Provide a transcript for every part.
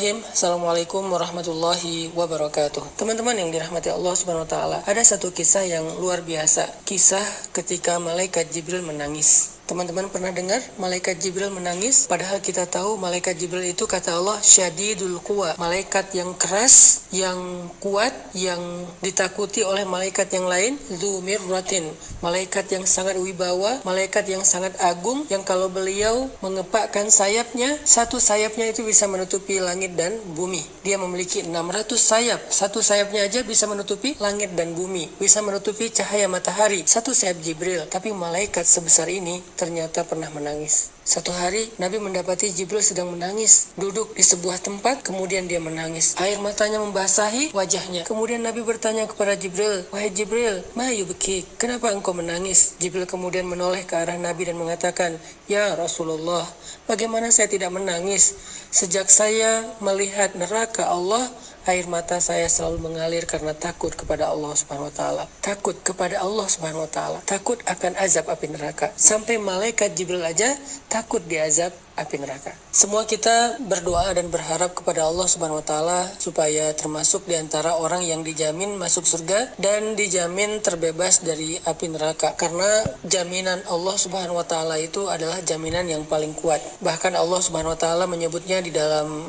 Bismillahirrahmanirrahim. Assalamualaikum warahmatullahi wabarakatuh. Teman-teman yang dirahmati Allah Subhanahu wa taala, ada satu kisah yang luar biasa. Kisah ketika malaikat Jibril menangis. Teman-teman pernah dengar malaikat Jibril menangis? Padahal kita tahu malaikat Jibril itu kata Allah syadidul quwa, malaikat yang keras, yang kuat, yang ditakuti oleh malaikat yang lain. Dzu mirratin, malaikat yang sangat wibawa, malaikat yang sangat agung, yang kalau beliau mengepakkan sayapnya, satu sayapnya itu bisa menutupi langit dan bumi. Dia memiliki 600 sayap, satu sayapnya aja bisa menutupi langit dan bumi, bisa menutupi cahaya matahari, satu sayap Jibril. Tapi malaikat sebesar ini ternyata pernah menangis. Satu hari Nabi mendapati Jibril sedang menangis, duduk di sebuah tempat, kemudian dia menangis. Air matanya membasahi wajahnya. Kemudian Nabi bertanya kepada Jibril, "Wahai Jibril, ma yubkik? Kenapa engkau menangis?" Jibril kemudian menoleh ke arah Nabi dan mengatakan, "Ya Rasulullah, bagaimana saya tidak menangis? Sejak saya melihat neraka Allah, air mata saya selalu mengalir karena takut kepada Allah Subhanahu wa taala. Takut kepada Allah Subhanahu wa taala. Takut akan azab api neraka. Sampai malaikat Jibril aja takut diazab api neraka." Semua kita berdoa dan berharap kepada Allah Subhanahu wa taala supaya termasuk di antara orang yang dijamin masuk surga dan dijamin terbebas dari api neraka. Karena jaminan Allah Subhanahu wa taala itu adalah jaminan yang paling kuat. Bahkan Allah Subhanahu wa taala menyebutnya di dalam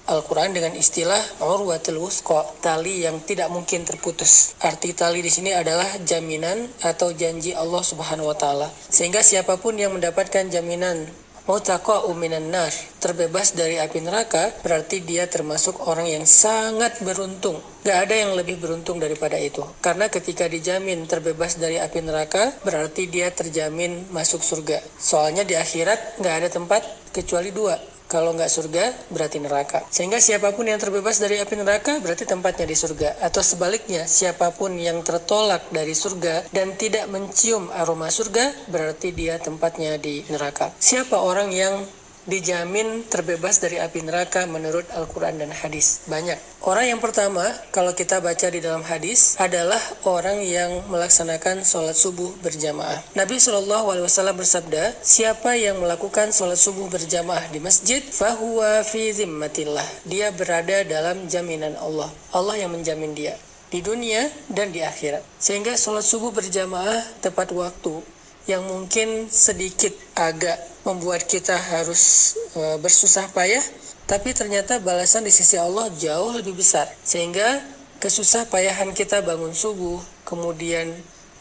Al-Quran dengan istilah urwatul wuthqa, tali yang tidak mungkin terputus. Arti tali di sini adalah jaminan atau janji Allah Subhanahu wa taala. Sehingga siapapun yang mendapatkan jaminan mutaqa'u minan nar, terbebas dari api neraka, berarti dia termasuk orang yang sangat beruntung. Gak ada yang lebih beruntung daripada itu. Karena ketika dijamin terbebas dari api neraka, berarti dia terjamin masuk surga. Soalnya di akhirat gak ada tempat kecuali dua. Kalau nggak surga, berarti neraka. Sehingga siapapun yang terbebas dari api neraka, berarti tempatnya di surga. Atau sebaliknya, siapapun yang tertolak dari surga dan tidak mencium aroma surga, berarti dia tempatnya di neraka. Siapa orang yang dijamin terbebas dari api neraka menurut Al-Quran dan hadis? Banyak. Orang yang pertama, kalau kita baca di dalam hadis, adalah orang yang melaksanakan sholat subuh berjamaah. Nabi SAW bersabda, siapa yang melakukan sholat subuh berjamaah di masjid, fahuwa fi zimmatillah. Dia berada dalam jaminan Allah. Allah yang menjamin dia di dunia dan di akhirat. Sehingga sholat subuh berjamaah tepat waktu, yang mungkin sedikit agak membuat kita harus bersusah payah, tapi ternyata balasan di sisi Allah jauh lebih besar. Sehingga kesusah payahan kita bangun subuh, kemudian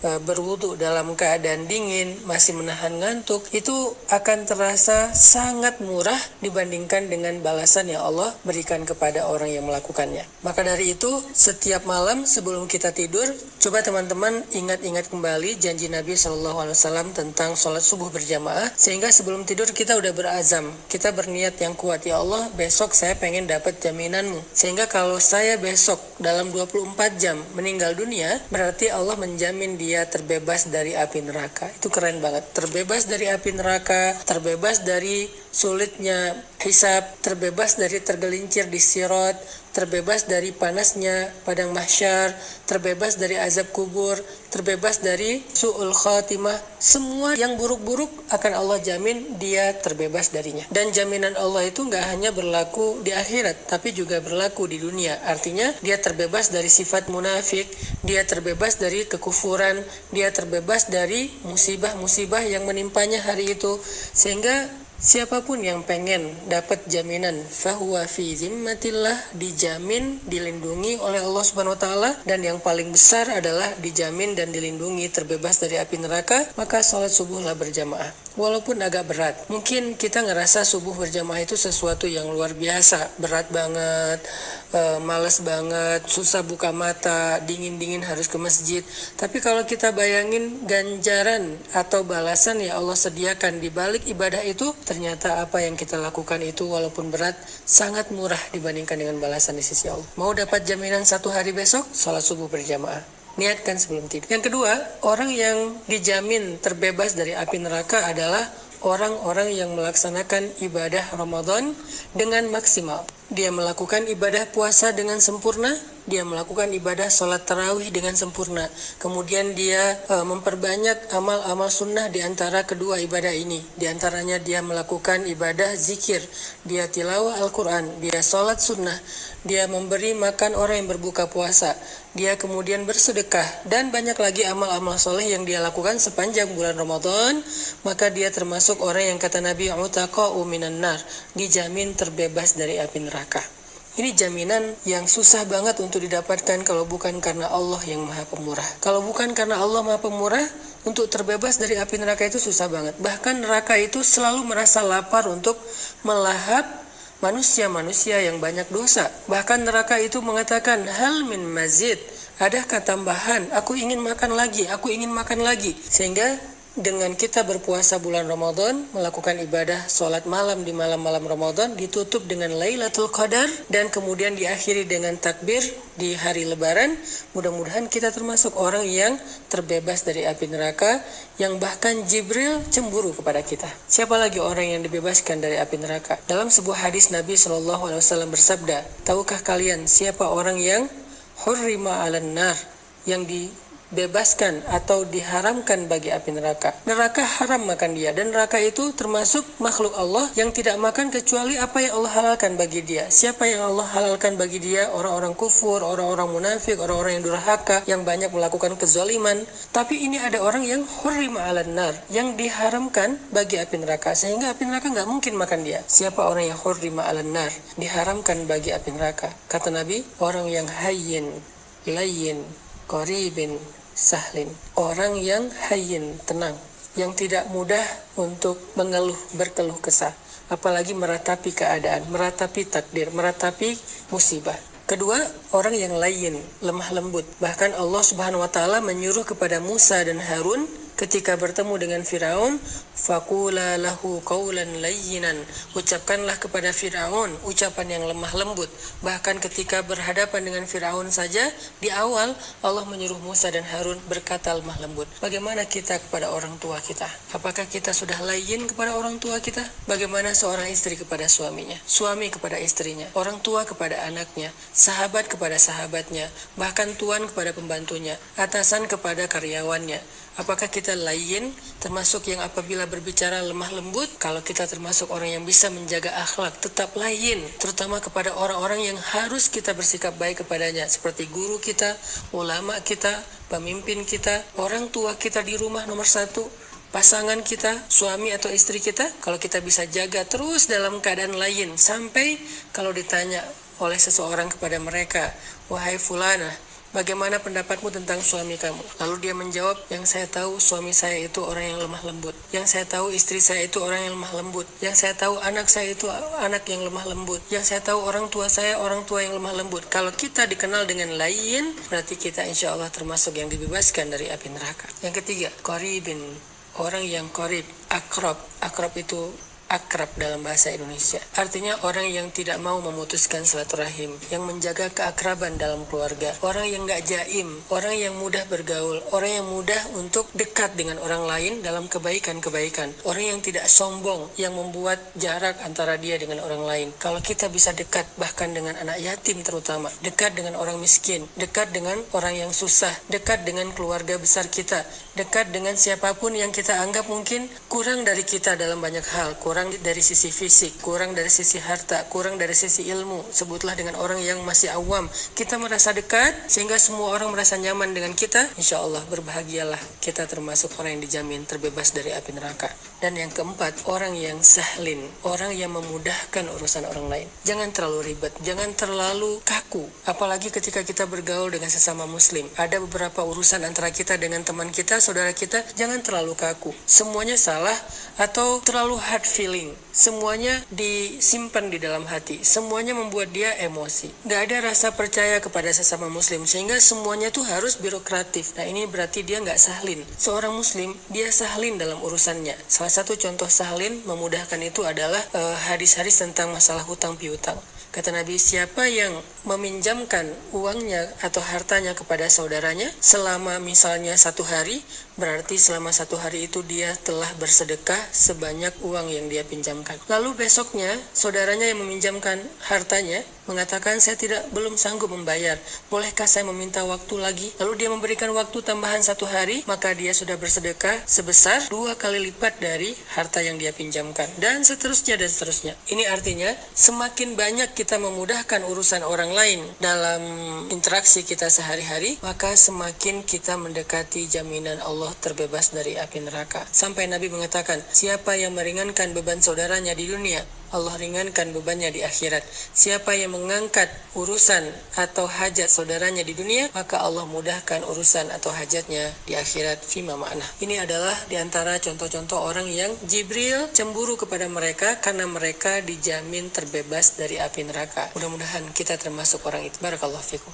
berwudu dalam keadaan dingin, masih menahan ngantuk, itu akan terasa sangat murah dibandingkan dengan balasan yang Allah berikan kepada orang yang melakukannya. Maka dari itu, setiap malam sebelum kita tidur, coba teman-teman ingat-ingat kembali janji Nabi SAW tentang sholat subuh berjamaah, sehingga sebelum tidur kita udah berazam, kita berniat yang kuat, ya Allah, besok saya pengen dapat jaminanmu. Sehingga kalau saya besok dalam 24 jam meninggal dunia, berarti Allah menjamin dia terbebas dari api neraka. Itu keren banget. Terbebas dari api neraka, terbebas dari sulitnya hisab, terbebas dari tergelincir di sirat, terbebas dari panasnya padang mahsyar, terbebas dari azab kubur, terbebas dari su'ul khatimah. Semua yang buruk-buruk akan Allah jamin dia terbebas darinya. Dan jaminan Allah itu gak hanya berlaku di akhirat, tapi juga berlaku di dunia. Artinya dia terbebas dari sifat munafik, dia terbebas dari kekufuran, dia terbebas dari musibah-musibah yang menimpanya hari itu. Sehingga siapapun yang pengen dapat jaminan fahuwa fi zimmatillah, dijamin, dilindungi oleh Allah Subhanahu wa taala, dan yang paling besar adalah dijamin dan dilindungi terbebas dari api neraka, maka sholat subuhlah berjamaah. Walaupun agak berat. Mungkin kita ngerasa subuh berjamaah itu sesuatu yang luar biasa, berat banget, malas banget, susah buka mata, dingin-dingin harus ke masjid. Tapi kalau kita bayangin ganjaran atau balasan yang Allah sediakan di balik ibadah itu, ternyata apa yang kita lakukan itu walaupun berat, sangat murah dibandingkan dengan balasan di sisi Allah. Mau dapat jaminan satu hari besok, sholat subuh berjamaah. Niatkan sebelum tidur. Yang kedua, orang yang dijamin terbebas dari api neraka adalah orang-orang yang melaksanakan ibadah Ramadan dengan maksimal. Dia melakukan ibadah puasa dengan sempurna, dia melakukan ibadah sholat tarawih dengan sempurna. Kemudian dia memperbanyak amal-amal sunnah di antara kedua ibadah ini. Di antaranya dia melakukan ibadah zikir, dia tilawah Al-Quran, dia sholat sunnah, dia memberi makan orang yang berbuka puasa, dia kemudian bersedekah, dan banyak lagi amal-amal soleh yang dia lakukan sepanjang bulan Ramadan, maka dia termasuk orang yang kata Nabi utaqa'u minan nar, dijamin terbebas dari api neraka. Ini jaminan yang susah banget untuk didapatkan kalau bukan karena Allah yang Maha Pemurah. Kalau bukan karena Allah Maha Pemurah, untuk terbebas dari api neraka itu susah banget. Bahkan neraka itu selalu merasa lapar untuk melahap manusia-manusia yang banyak dosa. Bahkan neraka itu mengatakan, hal min mazid, adakah tambahan? Aku ingin makan lagi, aku ingin makan lagi. Sehingga dengan kita berpuasa bulan Ramadan, melakukan ibadah sholat malam di malam-malam Ramadan, ditutup dengan Lailatul Qadar, dan kemudian diakhiri dengan takbir di hari Lebaran, mudah-mudahan kita termasuk orang yang terbebas dari api neraka, yang bahkan Jibril cemburu kepada kita. Siapa lagi orang yang dibebaskan dari api neraka? Dalam sebuah hadis Nabi SAW bersabda, tahukah kalian siapa orang yang hurrima 'alan nar, yang dibebaskan atau diharamkan bagi api neraka? Neraka haram makan dia, dan neraka itu termasuk makhluk Allah yang tidak makan kecuali apa yang Allah halalkan bagi dia. Siapa yang Allah halalkan bagi dia? Orang-orang kufur, orang-orang munafik, orang-orang yang durhaka, yang banyak melakukan kezaliman. Tapi ini ada orang yang hurrima 'alan nar, yang diharamkan bagi api neraka, sehingga api neraka nggak mungkin makan dia. Siapa orang yang hurrima 'alan nar, diharamkan bagi api neraka? Kata Nabi, orang yang hayyin, layyin, qaribin, sahlin. Orang yang hayyin, tenang, yang tidak mudah untuk mengeluh, berkeluh kesah, apalagi meratapi keadaan, meratapi takdir, meratapi musibah. Kedua, orang yang layyin, lemah lembut. Bahkan Allah Subhanahu wa taala menyuruh kepada Musa dan Harun ketika bertemu dengan Firaun, faqula lahu qawlan layyinan, ucapkanlah kepada Firaun ucapan yang lemah lembut. Bahkan ketika berhadapan dengan Firaun saja, di awal Allah menyuruh Musa dan Harun berkata lemah lembut. Bagaimana kita kepada orang tua kita? Apakah kita sudah layyin kepada orang tua kita? Bagaimana seorang istri kepada suaminya, suami kepada istrinya, orang tua kepada anaknya, sahabat kepada sahabatnya, bahkan tuan kepada pembantunya, atasan kepada karyawannya? Apakah kita layyin, termasuk yang apabila berbicara lemah lembut? Kalau kita termasuk orang yang bisa menjaga akhlak, tetap layyin, terutama kepada orang-orang yang harus kita bersikap baik kepadanya, seperti guru kita, ulama kita, pemimpin kita, orang tua kita di rumah nomor satu, pasangan kita, suami atau istri kita. Kalau kita bisa jaga terus dalam keadaan layyin, sampai kalau ditanya oleh seseorang kepada mereka, wahai fulana, bagaimana pendapatmu tentang suami kamu? Lalu dia menjawab, yang saya tahu suami saya itu orang yang lemah lembut. Yang saya tahu istri saya itu orang yang lemah lembut. Yang saya tahu anak saya itu anak yang lemah lembut. Yang saya tahu orang tua saya orang tua yang lemah lembut. Kalau kita dikenal dengan layyin, berarti kita insya Allah termasuk yang dibebaskan dari api neraka. Yang ketiga, qaribin, orang yang qarib, akrab. Akrab itu akrab dalam bahasa Indonesia. Artinya orang yang tidak mau memutuskan silaturahim, yang menjaga keakraban dalam keluarga, orang yang gak jaim, orang yang mudah bergaul, orang yang mudah untuk dekat dengan orang lain dalam kebaikan-kebaikan, orang yang tidak sombong, yang membuat jarak antara dia dengan orang lain. Kalau kita bisa dekat bahkan dengan anak yatim terutama, dekat dengan orang miskin, dekat dengan orang yang susah, dekat dengan keluarga besar kita, dekat dengan siapapun yang kita anggap mungkin kurang dari kita dalam banyak hal, kurang dari sisi fisik, kurang dari sisi harta, kurang dari sisi ilmu, sebutlah dengan orang yang masih awam, kita merasa dekat sehingga semua orang merasa nyaman dengan kita, insya Allah berbahagialah kita termasuk orang yang dijamin terbebas dari api neraka. Dan yang keempat, orang yang sahlin, orang yang memudahkan urusan orang lain. Jangan terlalu ribet, jangan terlalu kaku, apalagi ketika kita bergaul dengan sesama muslim. Ada beberapa urusan antara kita dengan teman kita, saudara kita, jangan terlalu kaku, semuanya salah atau terlalu hard feeling, semuanya disimpan di dalam hati, semuanya membuat dia emosi, gak ada rasa percaya kepada sesama muslim, sehingga semuanya tuh harus birokratif. Nah ini berarti dia gak sahlin. Seorang muslim, dia sahlin dalam urusannya. Salah satu contoh sahlin, memudahkan itu adalah hadis-hadis tentang masalah hutang piutang. Kata Nabi, siapa yang meminjamkan uangnya atau hartanya kepada saudaranya selama misalnya 1 hari, berarti selama 1 hari itu dia telah bersedekah sebanyak uang yang dia pinjamkan. Lalu besoknya, saudaranya yang meminjamkan hartanya mengatakan, saya belum sanggup membayar, bolehkah saya meminta waktu lagi? Lalu dia memberikan waktu tambahan 1 hari, maka dia sudah bersedekah sebesar 2 kali lipat dari harta yang dia pinjamkan, dan seterusnya dan seterusnya. Ini artinya semakin banyak kita memudahkan urusan orang lain dalam interaksi kita sehari-hari, maka semakin kita mendekati jaminan Allah terbebas dari api neraka. Sampai Nabi mengatakan, siapa yang meringankan beban saudaranya di dunia, Allah ringankan bebannya di akhirat. Siapa yang mengangkat urusan atau hajat saudaranya di dunia, maka Allah mudahkan urusan atau hajatnya di akhirat. Fima ma'na. Ini adalah diantara contoh-contoh orang yang Jibril cemburu kepada mereka karena mereka dijamin terbebas dari api neraka. Mudah-mudahan kita termasuk orang itu. Barakallahu fikum.